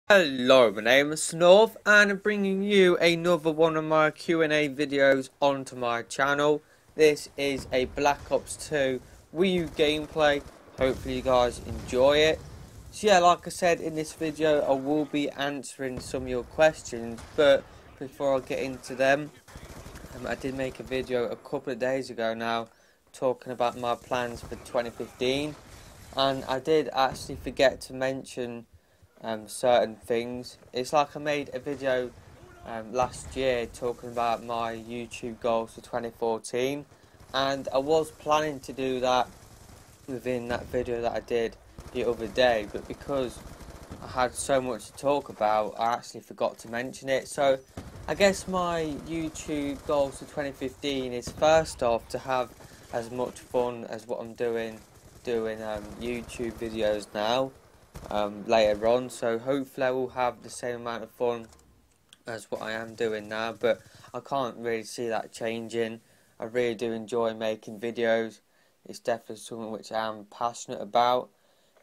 Hello, my name is Snorf and I'm bringing you another one of my Q&A videos onto my channel. This is a Black Ops 2 Wii U gameplay. Hopefully you guys enjoy it. So yeah, like I said in this video, I will be answering some of your questions, but before I get into them, I did make a video a couple of days ago now talking about my plans for 2015, and I did actually forget to mention certain things. It's like I made a video last year talking about my YouTube goals for 2014, and I was planning to do that within that video that I did the other day, but because I had so much to talk about, I actually forgot to mention it. So I guess my YouTube goals for 2015 is, first off, to have as much fun as what I'm doing YouTube videos now later on. So hopefully I will have the same amount of fun as what I am doing now, but I can't really see that changing. I really do enjoy making videos. It's definitely something which I am passionate about.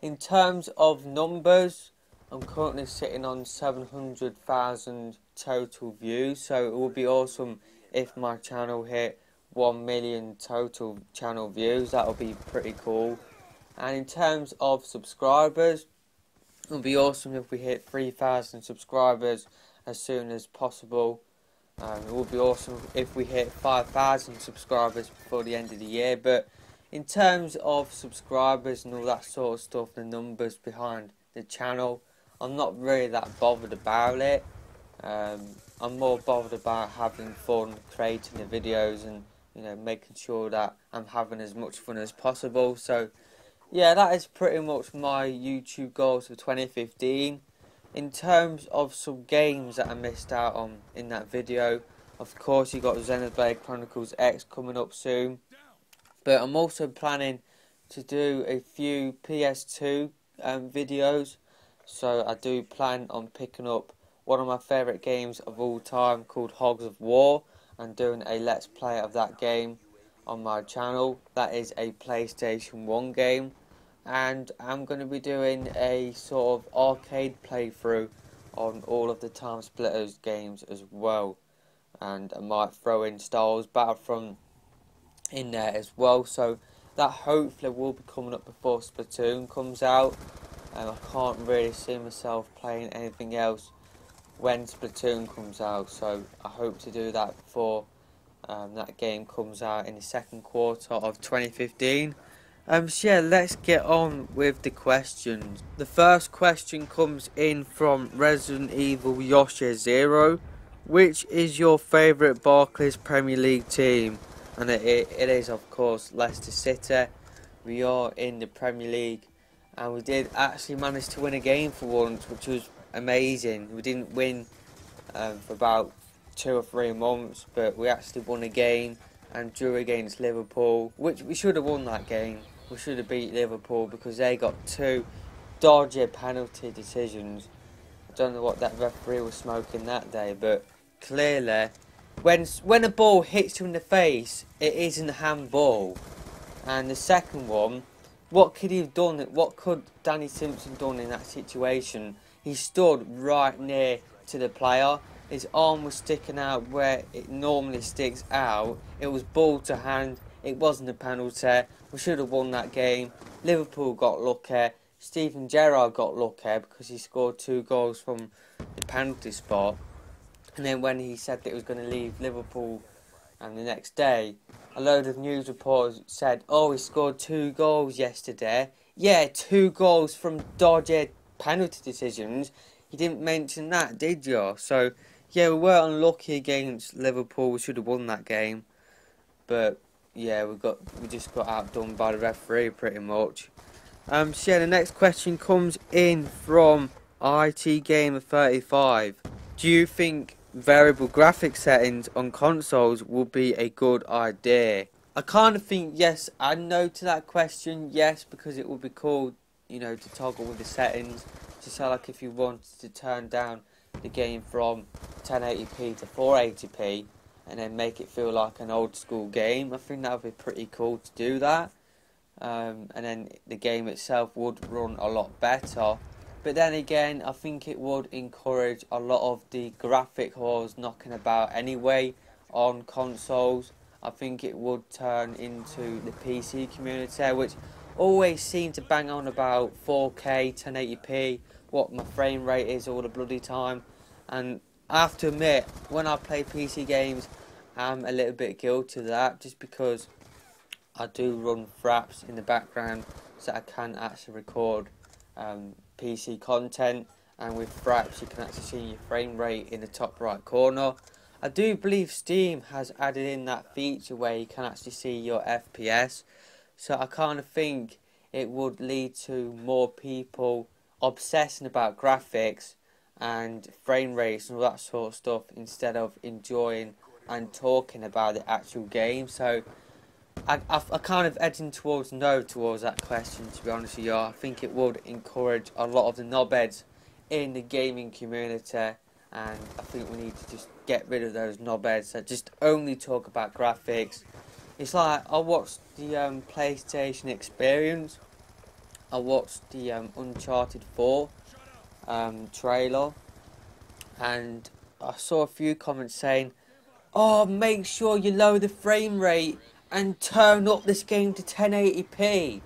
In terms of numbers, I'm currently sitting on 700,000 total views, so it would be awesome if my channel hit 1 million total channel views. That would be pretty cool. And in terms of subscribers, it would be awesome if we hit 3,000 subscribers as soon as possible. It would be awesome if we hit 5,000 subscribers before the end of the year. But in terms of subscribers and all that sort of stuff, the numbers behind the channel, I'm not really that bothered about it. I'm more bothered about having fun creating the videos and, you know, making sure that I'm having as much fun as possible. So yeah, that is pretty much my YouTube goals for 2015. In terms of some games that I missed out on in that video, of course you got Xenoblade Chronicles X coming up soon, but I'm also planning to do a few PS2 videos. So I do plan on picking up one of my favourite games of all time called Hogs of War and doing a let's play of that game on my channel. That is a PlayStation 1 game, and I'm going to be doing a sort of arcade playthrough on all of the Time Splitters games as well, and I might throw in Star Wars Battlefront in there as well. So that hopefully will be coming up before Splatoon comes out, and I can't really see myself playing anything else when Splatoon comes out, so I hope to do that before that game comes out in the second quarter of 2015. So yeah, let's get on with the questions. The first question comes in from Resident Evil Yoshi Zero. Which is your favourite Barclays Premier League team? And it is, of course, Leicester City. We are in the Premier League, and we did actually manage to win a game for once, which was amazing. We didn't win for about 2 or 3 months, but we actually won a game and drew against Liverpool, which we should have won that game. We should have beat Liverpool because they got 2 dodgy penalty decisions. I don't know what that referee was smoking that day, but clearly when a ball hits you in the face, it isn't handball. And the second one, what could he have done? What could Danny Simpson done in that situation? He stood right near to the player. His arm was sticking out where it normally sticks out. It was ball to hand. It wasn't a penalty. We should have won that game. Liverpool got lucky. Steven Gerrard got lucky because he scored 2 goals from the penalty spot. And then when he said that he was going to leave Liverpool, and the next day, a load of news reporters said, oh, he scored 2 goals yesterday. Yeah, 2 goals from dodgy penalty decisions. You didn't mention that, did you? So, yeah, we were unlucky against Liverpool. We should have won that game. But, yeah, we just got outdone by the referee pretty much. So, yeah, the next question comes in from IT Gamer 35. Do you think variable graphics settings on consoles would be a good idea? I kind of think yes and no to that question. Yes, because it would be cool, you know, to toggle with the settings. So like if you wanted to turn down the game from 1080p to 480p and then make it feel like an old school game, I think that would be pretty cool to do that. And then the game itself would run a lot better. But But then again, I think it would encourage a lot of the graphic whores knocking about anyway on consoles. I think it would turn into the PC community, which always seem to bang on about 4K, 1080p, what my frame rate is all the bloody time. And I have to admit, when I play PC games, I'm a little bit guilty of that, just because I do run fraps in the background so I can actually record PC content, and with fraps you can actually see your frame rate in the top right corner. I do believe Steam has added in that feature where you can actually see your FPS, so I kind of think it would lead to more people obsessing about graphics and frame rates and all that sort of stuff instead of enjoying and talking about the actual game. So I kind of edging towards no towards that question, to be honest with you. I think it would encourage a lot of the knobheads in the gaming community, and I think we need to just get rid of those knobheads that just only talk about graphics. It's like, I watched the PlayStation Experience, I watched the Uncharted 4 trailer, and I saw a few comments saying, oh, make sure you lower the frame rate and turn up this game to 1080p.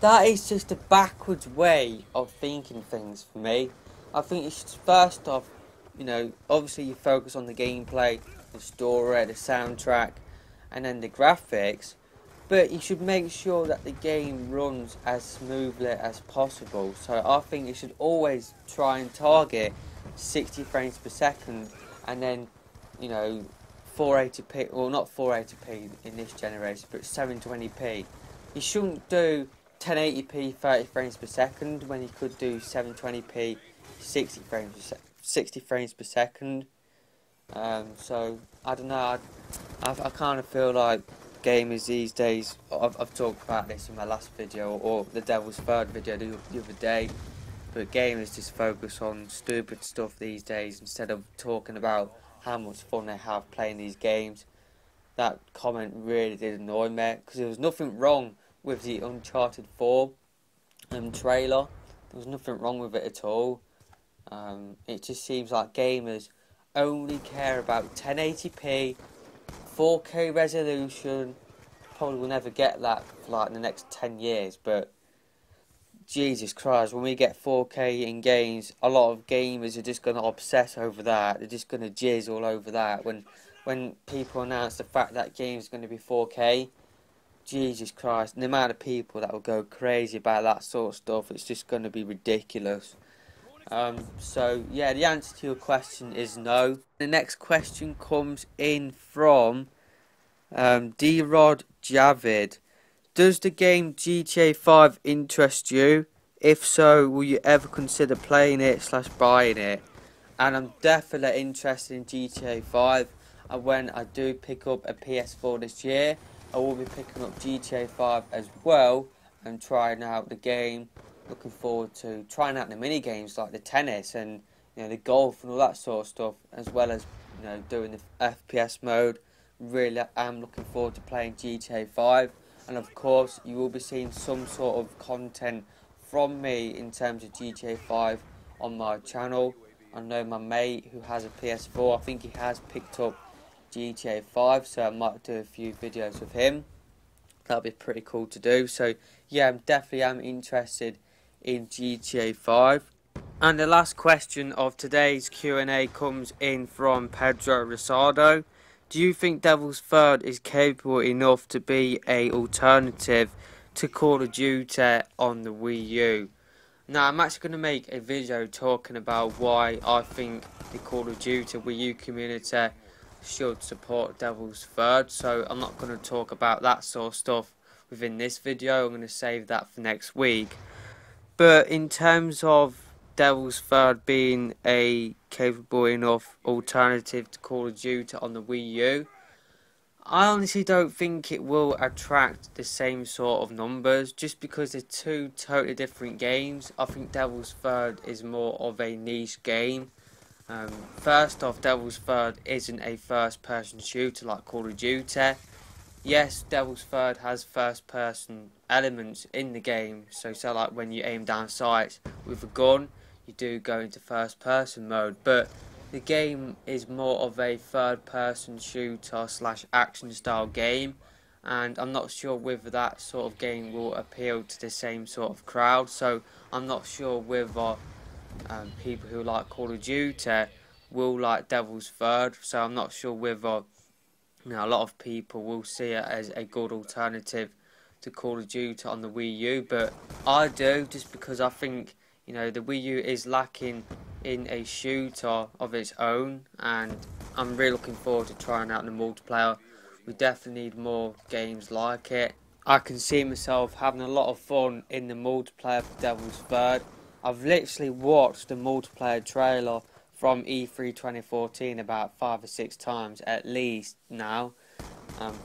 That is just a backwards way of thinking things for me. I think it's first off, you know, obviously you focus on the gameplay, the story, the soundtrack, and then the graphics, but you should make sure that the game runs as smoothly as possible. So I think you should always try and target 60 frames per second, and then, you know, 480p, well not 480p in this generation, but 720p. You shouldn't do 1080p 30 frames per second when you could do 720p 60 frames per second. So I don't know, I kind of feel like gamers these days, I've talked about this in my last video or the Devil's Third video the other day, but gamers just focus on stupid stuff these days instead of talking about how much fun they have playing these games. That comment really did annoy me, because there was nothing wrong with the Uncharted 4 trailer. There was nothing wrong with it at all. It just seems like gamers only care about 1080p, 4K resolution. Probably will never get that for like in the next 10 years, but Jesus Christ, when we get 4K in games, a lot of gamers are just going to obsess over that. They're just going to jizz all over that. When people announce the fact that game's going to be 4K, Jesus Christ, the amount of people that will go crazy about that sort of stuff, it's just going to be ridiculous. So yeah, the answer to your question is no. The next question comes in from D-Rod Javid. Does the game GTA 5 interest you? If so, will you ever consider playing it / buying it? And I'm definitely interested in GTA 5. And when I do pick up a PS4 this year, I will be picking up GTA 5 as well and trying out the game. Looking forward to trying out the mini games like the tennis and, you know, the golf and all that sort of stuff, as well as, you know, doing the FPS mode. Really am looking forward to playing GTA 5. And of course, you will be seeing some sort of content from me in terms of GTA 5 on my channel. I know my mate who has a PS4, I think he has picked up GTA 5, so I might do a few videos with him. That'll be pretty cool to do. So yeah, I definitely am interested in GTA 5. And the last question of today's Q&A comes in from Pedro Rosado. Do you think Devil's Third is capable enough to be an alternative to Call of Duty on the Wii U? Now, I'm actually going to make a video talking about why I think the Call of Duty Wii U community should support Devil's Third. So I'm not going to talk about that sort of stuff within this video. I'm going to save that for next week. But in terms of Devil's Third being a capable enough alternative to Call of Duty on the Wii U, I honestly don't think it will attract the same sort of numbers, just because they're two totally different games. I think Devil's Third is more of a niche game. First off, Devil's Third isn't a first person shooter like Call of Duty. Yes, Devil's Third has first person elements in the game, so like when you aim down sights with a gun, you do go into first person mode, but the game is more of a third person shooter slash action style game, and I'm not sure whether that sort of game will appeal to the same sort of crowd. So I'm not sure whether people who like Call of Duty will like Devil's Third. So I'm not sure whether a lot of people will see it as a good alternative to Call of Duty on the Wii U, but I do, just because I think the Wii U is lacking in a shooter of its own, and I'm really looking forward to trying out the multiplayer. We definitely need more games like it. I can see myself having a lot of fun in the multiplayer for Devil's Third. I've literally watched the multiplayer trailer from E3 2014 about 5 or 6 times at least now.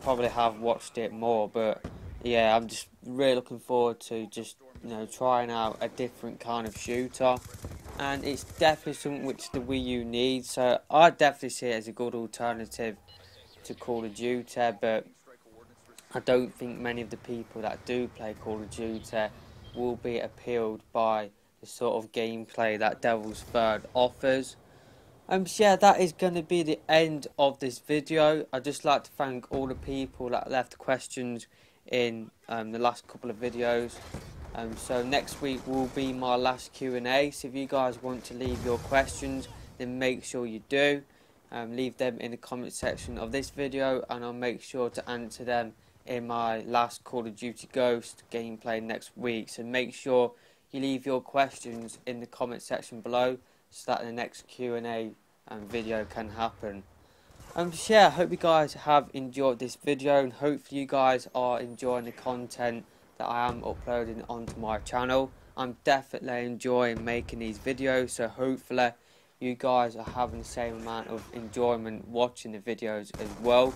Probably have watched it more, but yeah, I'm just really looking forward to just trying out a different kind of shooter, and it's definitely something which the Wii U needs. So I definitely see it as a good alternative to Call of Duty, but I don't think many of the people that do play Call of Duty will be appealed by the sort of gameplay that Devil's Third offers. So yeah, that is going to be the end of this video. I'd just like to thank all the people that left questions in the last couple of videos. So next week will be my last Q&A. So if you guys want to leave your questions, then make sure you do. Leave them in the comment section of this video, and I'll make sure to answer them in my last Call of Duty Ghost gameplay next week. So make sure you leave your questions in the comment section below, so that the next Q&A video can happen. So yeah, I hope you guys have enjoyed this video, and hopefully you guys are enjoying the content that I am uploading onto my channel. I'm definitely enjoying making these videos, so hopefully you guys are having the same amount of enjoyment watching the videos as well.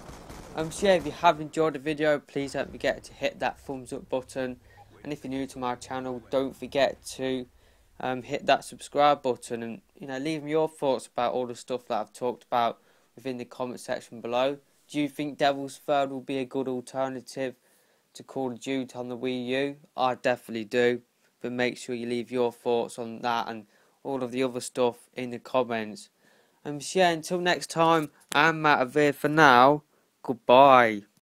So yeah, if you have enjoyed the video, please don't forget to hit that thumbs up button, and if you're new to my channel, don't forget to hit that subscribe button, and leave me your thoughts about all the stuff that I've talked about within the comment section below. Do you think Devil's Third will be a good alternative to Call of Duty on the Wii U? I definitely do, but make sure you leave your thoughts on that and all of the other stuff in the comments. So yeah, until next time, I'm out of here for now. Goodbye.